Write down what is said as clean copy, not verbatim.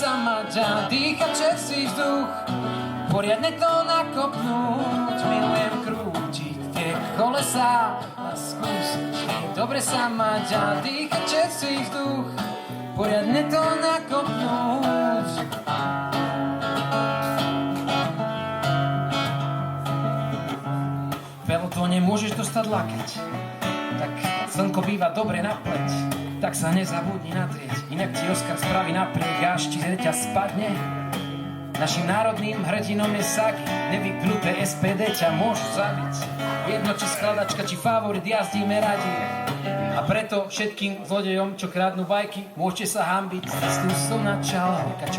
sa mať a dýchať čerstvý vzduch, poriadne to nakopnúť, milujem krútiť tie kolesá a skúsiť. Je dobre sa mať a dýchať čerstvý vzduch, poriadne to nakopnúť. V pelotóne môžeš dostať lakeť, tak slnko býva dobre na pleť, tak sa nezabudni natrieť, inak ti Oskar spraví napriek, až ti ťa spadne. Našim národným hrdinom je Sagi, nevyknuté SPD ťa môžu zabiť. Jedno či skladačka, či favorit, jazdíme radi. A preto všetkým zlodejom, čo kradnú bajky, môžete sa hanbiť. Stisnú som na čalálka, čo